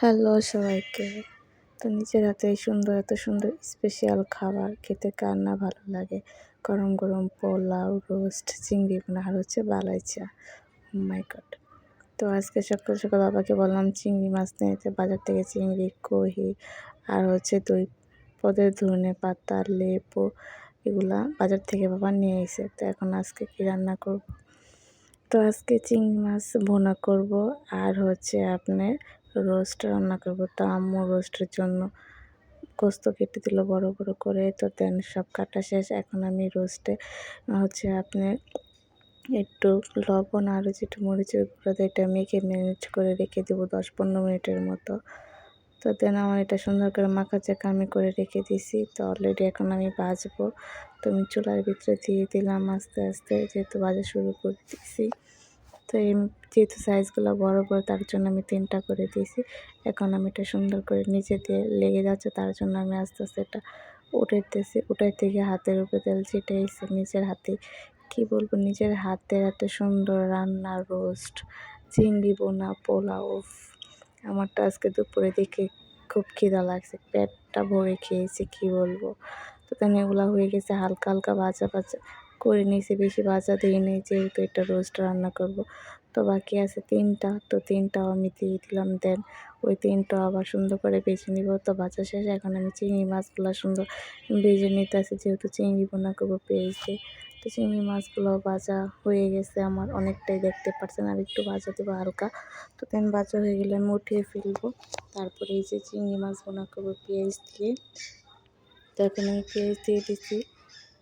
Hello সবাইকে। তো নিজের হাতে এই সুন্দর এত সুন্দর স্পেশাল খাবার খেতে কার না ভালো লাগে। গরম গরম পোলাও, রোস্ট, চিংড়ি ভুনা আর হচ্ছে বালাই চা। oh my god! তো আজকে সকাল সকাল বাবাকে বললাম চিংড়ি মাছ নিয়ে যেতে। বাজার থেকে চিংড়ি, কহি আর হচ্ছে 2 পদের ধনেপাতা, লেবু এগুলা বাজার থেকে বাবা নিয়ে এসে। তো এখন আজকে কি রান্না করব। তো আজকে চিংড়ি মাছ ভুনা করব আর হচ্ছে আপনার রোস্ট রান্না করব। তো আম্মু রোস্টের জন্য গোস্ত কেটে দিল বড় বড় করে। তো দেন সব কাটা শেষ। এখন আমি রোস্টে হচ্ছে আপনার একটু লবণ আর হচ্ছে একটু মরিচের গুঁড়ো দিয়ে এটা মেখে ম্যারিনেট করে রেখে দেবো 10-15 মিনিটের মতো। তো দেন আমার এটা সুন্দর করে মাখা চাকা আমি করে রেখে দিছি। তো অলরেডি এখন আমি ভাজবো। তো আমি চুলার ভিতরে দিয়ে দিলাম আস্তে আস্তে, যেহেতু ভাজা শুরু করে দিয়েছি। তো যেহেতু সাইজগুলো বড় বড় তার জন্য আমি 3টা করে দিয়েছি। এখন আমি এটা সুন্দর করে নিচে দিয়ে লেগে যাচ্ছে, তার জন্য আমি আস্তে আস্তে এটা উঠাইতে গিয়ে হাতের উপরে তেল ছিটাইছি নিজের হাতে। কি বলবো, নিজের হাতের এত সুন্দর রান্না, রোস্ট, চিংড়ি ভুনা, পোলাও, উফ! আমার তো আজকে দুপুরে দেখে খুব খিদা লাগছে, পেটটা ভরে খেয়েছি কি বলবো। তো তাই এগুলো হয়ে গেছে, হালকা হালকা ভাজা ভাজা করে নিয়েছি, বেশি ভাজা দিয়ে নেই যেহেতু এটা রোস্ট রান্না করব। তো বাকি আছে 3টা, তো 3টাও আমি দিয়ে দিলাম। দেন ওই 3টাও আবার সুন্দর করে ভেজে নিব। তো ভাজা শেষে এখন আমি চিংড়ি মাছগুলো সুন্দর ভেজে নিতেছি, যেহেতু চিংড়ি ভুনা করবো পেঁয়াজ দিয়ে। তো চিংড়ি মাছগুলো ভাজা হয়ে গেছে আমার অনেকটাই, দেখতে পাচ্ছেন, আর একটু ভাজা দেবো হালকা। তো দেন ভাজা হয়ে গেলে আমি উঠিয়ে ফেলবো। তারপরে এই যে চিংড়ি মাছ ভুনা করবো পেঁয়াজ দিয়ে। তো এখন আমি পেঁয়াজ দিয়ে দিচ্ছি,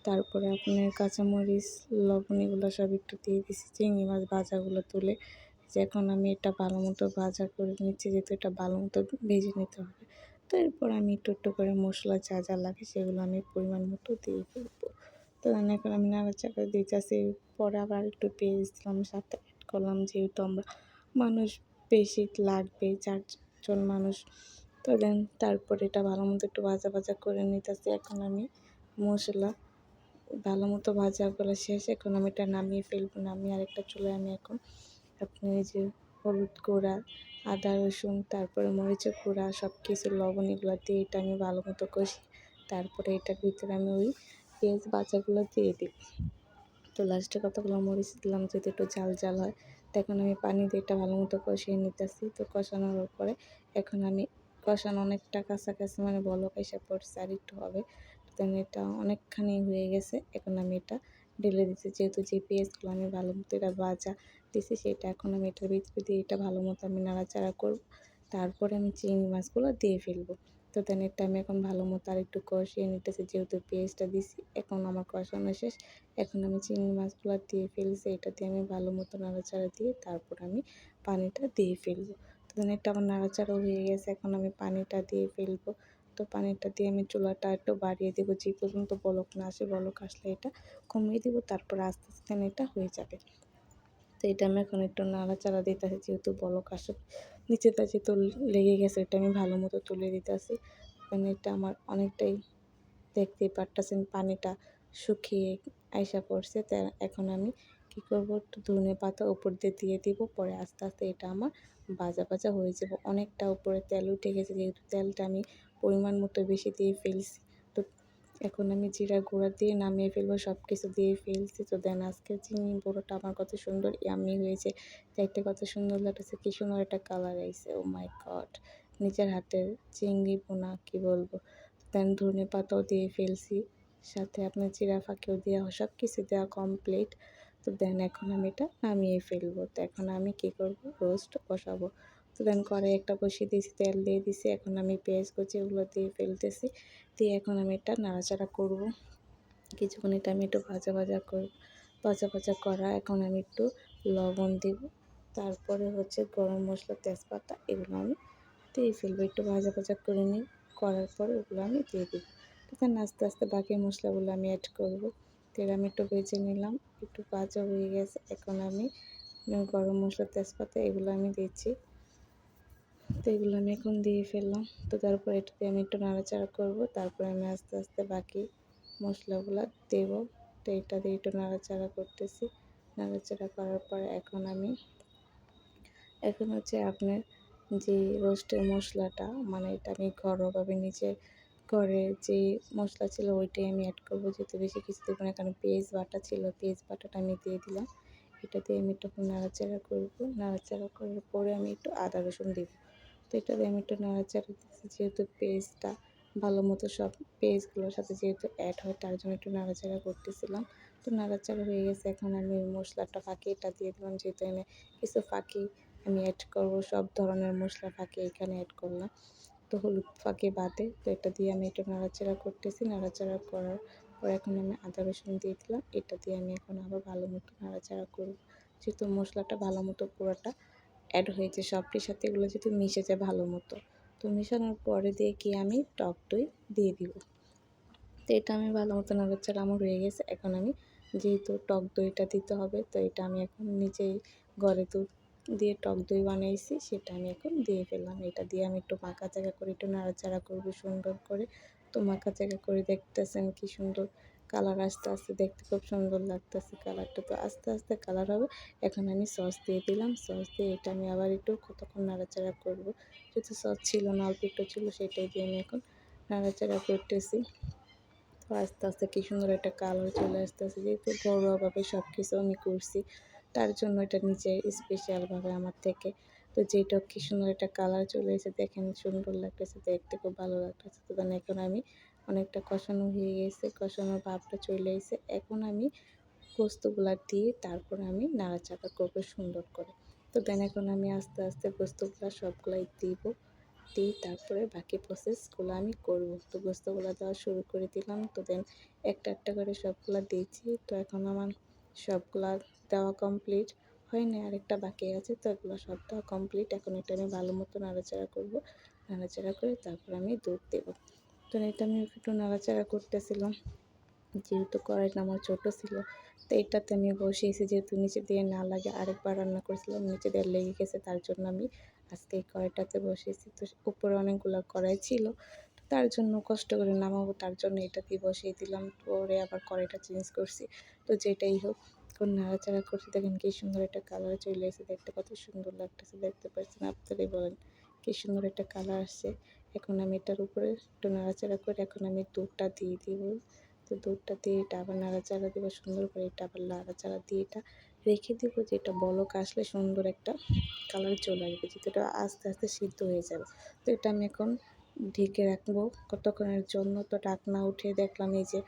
তারপরে আপনার কাঁচামরিচ, লবণ এগুলো সব একটু দিয়ে দিচ্ছি চিংড়ি মাছ ভাজাগুলো তুলে। যে এখন আমি এটা ভালো মতো ভাজা করে নিচ্ছি, যেহেতু এটা ভালো মতো ভেজে নিতে হবে। তো এরপর আমি একটু একটু করে মশলা যা যা লাগে সেগুলো আমি পরিমাণ মতো দিয়ে ফেলবো। তো এখন আমি নাড়াচাড়া দিতেছি, পরে আবার একটু পেঁয়াজ দিলাম, সাথে অ্যাড করলাম, যেহেতু আমরা মানুষ বেশি লাগবে, 4জন মানুষ। তো দেন তারপরে এটা ভালো মতো একটু ভাজা ভাজা করে নিতেছি। এখন আমি মশলা ভালো মতো ভাজা করা শেষ, এখন আমি এটা নামিয়ে ফেলবো। নামিয়ে আরেকটা চুলায় আমি এখন আপনার এই যে হলুদ গুঁড়া, আদা রসুন, তারপরে মরিচের গুঁড়া, সব কিছু লবণ এগুলো দিয়ে এটা আমি ভালো মতো কষি। তারপরে এটার ভিতরে আমি ওই পেঁয়াজ ভাজাগুলো দিয়ে দিই। তো লাস্টে কতগুলো মরিচ দিলাম যদি একটু ঝাল ঝাল হয়। তো এখন আমি পানি দিয়ে এটা ভালো মতো কষিয়ে নিতেছি। তো কষানোর পরে এখন আমি কষানো অনেকটা কাছাকাছি, মানে বলক এসে পড়ছে, আর একটু হবে। দেন এটা অনেকখানি হয়ে গেছে, এখন আমি এটা ঢেলে দিচ্ছি, যেহেতু যে পেঁয়াজগুলো আমি ভালো মতো এটা ভাজা দিছি সেটা এখন আমি এটার ভিতরে দিয়ে এটা ভালো মতো আমি নাড়াচাড়া করব। তারপরে আমি চিংড়ি মাছগুলো দিয়ে ফেলবো। তো দেন এটা আমি এখন ভালো মতো আর একটু কষিয়ে নিতেছি, যেহেতু পেঁয়াজটা দিছি। এখন আমার কষানো শেষ, এখন আমি চিংড়ি মাছগুলো দিয়ে ফেলছি, এটা দিয়ে আমি ভালো মতো নাড়াচাড়া দিয়ে তারপর আমি পানিটা দিয়ে ফেলবো। তো দেন এটা আমার নাড়াচাড়া হয়ে গেছে, এখন আমি পানিটা দিয়ে ফেলবো। তো পানিটা দিয়ে আমি চুলাটা একটু বাড়িয়ে দেবো, যে পর্যন্ত বলক না আসে, বলক আসলে এটা কমিয়ে দেবো, তারপর আস্তে আস্তে এটা হয়ে যাবে। তো এটা আমি এখন একটু নাড়াচাড়া দিতেছি, যেহেতু বলক আসে, নিচেটা যেহেতু লেগে গেছে এটা আমি ভালো মতো তুলে দিতেছি। কারণ এটা আমার অনেকটাই, দেখতেই পারতেছেন পানিটা শুকিয়ে আইসা পড়ছে। তা এখন আমি কি করব, একটু ধনেপাতা উপর দিয়ে দিয়ে দিব, পরে আস্তে আস্তে এটা আমার ভাজা ভাজা হয়ে যাব। অনেকটা উপরে তেল উঠে গেছে, যেহেতু তেলটা আমি পরিমাণ মতো বেশি দিয়ে ফেলছি। তো এখন আমি জিরা গুঁড়া দিয়ে নামিয়ে ফেলবো, সব কিছু দিয়ে ফেলছি। তো দেন আজকে চিংড়ি বড়োটা আমার কত সুন্দর ইয়াম্মি হয়েছে, দেখতে কত সুন্দর লাগতেছে, কি সুন্দর একটা কালার আইছে। ও মাই গড! নিজের হাতের চিংড়ি ভুনা, কি বলবো। দেন ধনেপাতাও দিয়ে ফেলছি, সাথে আপনার জিরা ফাঁকিও দেওয়া, সব কিছু দেওয়া কমপ্লিট। তো দেন এখন আমি এটা নামিয়ে ফেলবো। তো এখন আমি কি করব, রোস্ট বসাবো। তো দেন কড়াই একটা বসিয়ে দিয়েছি, তেল দিয়ে দিছি, এখন আমি পেঁয়াজ কুচি এগুলো দিয়ে ফেলতেছি। দিয়ে এখন আমি এটা নাড়াচাড়া করব কিছুক্ষণ, এটা আমি একটু ভাজা ভাজা করব। ভাজা ভাজা করা, এখন আমি একটু লবণ দিব, তারপরে হচ্ছে গরম মশলা, তেজপাতা এগুলো আমি দিয়ে ফেলবো, একটু ভাজা ভাজা করে নিই। করার পরে ওগুলো আমি দিয়ে দিব। তখন আস্তে আস্তে বাকি মশলাগুলো আমি অ্যাড করব। তেল আমি একটু ভেজে নিলাম, একটু ভাজা হয়ে গেছে, এখন আমি গরম মশলা, তেজপাতা এগুলো আমি দিচ্ছি। তো এগুলো আমি এখন দিয়ে ফেললাম। তো তারপর এটা দিয়ে আমি একটু নাড়াচাড়া করব, তারপরে আমি আস্তে আস্তে বাকি মশলাগুলো দেব। তো এটা দিয়ে একটু নাড়াচাড়া করতেছি। নাড়াচাড়া করার পরে এখন হচ্ছে আপনার যে রোস্টের মশলাটা, মানে এটা আমি ঘরোয়াভাবে নিজে ঘরে যে মশলা ছিল ওইটাই আমি অ্যাড করবো, যেহেতু বেশি কিছু দেবো না, কারণ পেঁয়াজ বাটা ছিল, পেঁয়াজ বাটাটা আমি দিয়ে দিলাম। এটা দিয়ে আমি একটু নাড়াচাড়া করবো, নাড়াচাড়া করার পরে আমি একটু আদা রসুন দেবো। তো এটা দিয়ে আমি একটু নাড়াচাড়া দিচ্ছি, যেহেতু পেস্টটা ভালো মতো সব পেস্টগুলোর সাথে যেহেতু অ্যাড হয় তার জন্য একটু নাড়াচাড়া করতেছিলাম। তো নাড়াচাড়া হয়ে গেছে, এখন আমি মশলাটা ফাঁকি এটা দিয়ে দিলাম, যেহেতু এনে কিছু ফাঁকি আমি অ্যাড করবো, সব ধরনের মশলা ফাঁকি এখানে অ্যাড করলাম। তো হলুদ ফাঁকি বাদে, তো এটা দিয়ে আমি একটু নাড়াচাড়া করতেছি, নাড়াচাড়া করার পর এখন আমি আদা রসুন দিয়ে দিলাম। এটা দিয়ে আমি এখন আবার ভালো মতো নাড়াচাড়া করব, যেহেতু মশলাটা ভালো মতো পুরোটা অ্যাড হয়েছে সবটির সাথে, এগুলো যেহেতু মিশে যায় ভালো মতো। তো মেশানোর পরে দিয়ে কি আমি টক দই দিয়ে দিব। তো এটা আমি ভালো মতো নাড়াচাড়া আমার হয়ে গেছে। এখন আমি যেহেতু টক দইটা দিতে হবে, তো এটা আমি এখন নিজেই ঘরে দুধ দিয়ে টক দই বানাইছি, সেটা আমি এখন দিয়ে ফেললাম। এটা দিয়ে আমি একটু মাখাচাখা করে একটু নাড়াচাড়া করবো সুন্দর করে। তো মাখাচাখা করে দেখতেছেন কি সুন্দর কালার আস্তে আস্তে, দেখতে খুব সুন্দর লাগতেছে কালারটা। তো আস্তে আস্তে কালার হবে। এখন আমি সস দিয়ে দিলাম, সস দিয়ে এটা আমি আবার একটু কতক্ষণ নাড়াচাড়া করবো। যেহেতু সস ছিল না, অল্প একটু ছিল, সেটাই দিয়ে আমি এখন নাড়াচাড়া করতেছি। তো আস্তে আস্তে কী সুন্দর একটা কালার চলে আসতেছে, যেহেতু ঘরোয়াভাবে সব কিছু আমি করছি তার জন্য এটা নিচে স্পেশালভাবে আমার থেকে। তো যেটা কী সুন্দর একটা কালার চলে এসে দেখেন সুন্দর লাগতেছে, দেখতে খুব ভালো লাগতেছে। তো দেন এখন আমি অনেকটা কষানো হয়ে গেছে, কষানোর ভাবটা চলে এসে এখন আমি পোস্তগুলা দিয়ে তারপরে আমি নাড়াচাড়া করবো সুন্দর করে। তো দেন এখন আমি আস্তে আস্তে পোস্তগুলা সবগুলাই দিব, দিয়ে তারপরে বাকি প্রসেসগুলো আমি করব। তো গোস্তগুলো দেওয়া শুরু করে দিলাম। তো দেন একটা একটা করে সবগুলা দিয়েছি। তো এখন আমার সবগুলা দেওয়া কমপ্লিট, হয়নি আরেকটা বাকি আছে। তো এগুলো সব দেওয়া কমপ্লিট। এখন এটা আমি ভালো মতো নাড়াচাড়া করব, নাড়াচাড়া করে তারপর আমি দুধ দেবো। তো এটা আমি একটু নাড়াচাড়া করতেছিলাম, যেহেতু কড়াইটা আমার ছোটো ছিল। তো এটাতে আমি বসিয়েছি, যেহেতু নিচে দিয়ে না লাগে, আরেকবার রান্না করেছিলাম নিচে দিয়ে লেগে গেছে, তার জন্য আমি আজকে এই কড়াইটাতে বসিয়েছি। তো উপরে অনেকগুলো কড়াই ছিল, তার জন্য কষ্ট করে নামাবো, তার জন্য এটা দিয়ে বসিয়ে দিলাম। পরে আবার কড়াইটা চেঞ্জ করছি। তো যেটাই হোক, এখন নাড়াচাড়া করছি, দেখেন কী সুন্দর একটা কালার চলে এসেছে, দেখতে কত সুন্দর লাগতেছে, দেখতে পাচ্ছেন আপনারাই বলেন কী সুন্দর একটা কালার আসছে। এখন আমি এটার উপরে একটু নাড়াচাড়া করে এখন আমি দুধটা দিয়ে দিব। তো দুধটা দিয়ে এটা আবার নাড়াচাড়া দেবো সুন্দর করে, এটা আবার নাড়াচাড়া দিয়ে এটা রেখে দেবো, যে এটা বলক আসলে সুন্দর একটা কালার চলে আসবে, যেটা এটা আস্তে আস্তে সিদ্ধ হয়ে যাবে। তো এটা আমি এখন ঢেকে রাখবো কতক্ষণের জন্য। তো ঢাকনা উঠে দেখলাম এই যে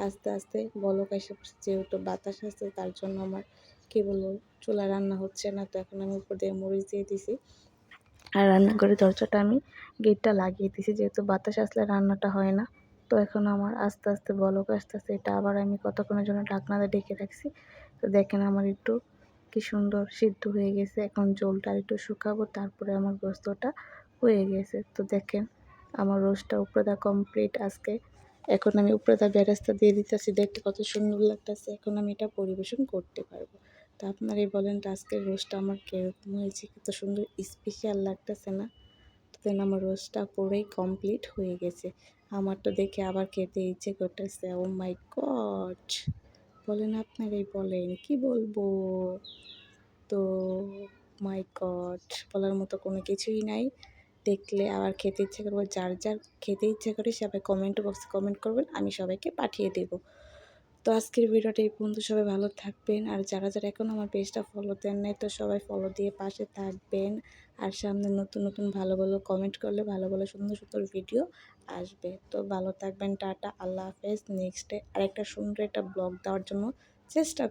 আস্তে আস্তে বলক এসে পড়ছে, যেহেতু বাতাস আসছে তার জন্য আমার কী বলবো চুলা রান্না হচ্ছে না। তো এখন আমি উপর দিয়ে মরিচ দিয়ে দিছি, আর রান্নাঘরের দরজাটা আমি গেটটা লাগিয়ে দিয়েছি, যেহেতু বাতাস আসলে রান্নাটা হয় না। তো এখন আমার আস্তে আস্তে বলক আসতেছে, এটা আবার আমি কতক্ষণের জন্য ঢাকনাতে ঢেকে রাখছি। তো দেখেন আমার একটু কি সুন্দর সিদ্ধ হয়ে গেছে। এখন ঝোলটা একটু শুকাবো, তারপরে আমার গোস্তটা হয়ে গেছে। তো দেখেন আমার রোস্টটা উপরে কমপ্লিট আজকে। এখন আমি উপরে বেরেস্তা দিয়ে দিতেছি, দেখতে কত সুন্দর লাগতেছে। এখন আমি এটা পরিবেশন করতে পারবো। তো আপনারাই বলেন তো আজকের রোস্টটা আমার কীরকম হয়েছে, কত সুন্দর স্পেশাল লাগতেছে না? তো দেন আমার রোস্টটা পুরোই কমপ্লিট হয়ে গেছে। আমার তো দেখে আবার খেতে ইচ্ছে করতেছে। ও মাই গড, বলেন আপনারাই বলেন কি বলবো। তো মাই গড, বলার মতো কোনো কিছুই নাই। দেখলে আবার খেতে ইচ্ছে করবো। যার যার খেতে ইচ্ছে করে সবাই কমেন্ট বক্সে কমেন্ট করবেন, আমি সবাইকে পাঠিয়ে দেবো। তো আজকের ভিডিওটা এই পর্যন্ত, সবাই ভালো থাকবেন। আর যারা যারা এখনও আমার পেজটা ফলো দেন নাই, তো সবাই ফলো দিয়ে পাশে থাকবেন। আর সামনে নতুন নতুন ভালো ভালো কমেন্ট করলে ভালো ভালো সুন্দর সুন্দর ভিডিও আসবে। তো ভালো থাকবেন, টাটা, আল্লাহ হাফেজ। নেক্সটে আরেকটা সুন্দর একটা ব্লগ দেওয়ার জন্য চেষ্টা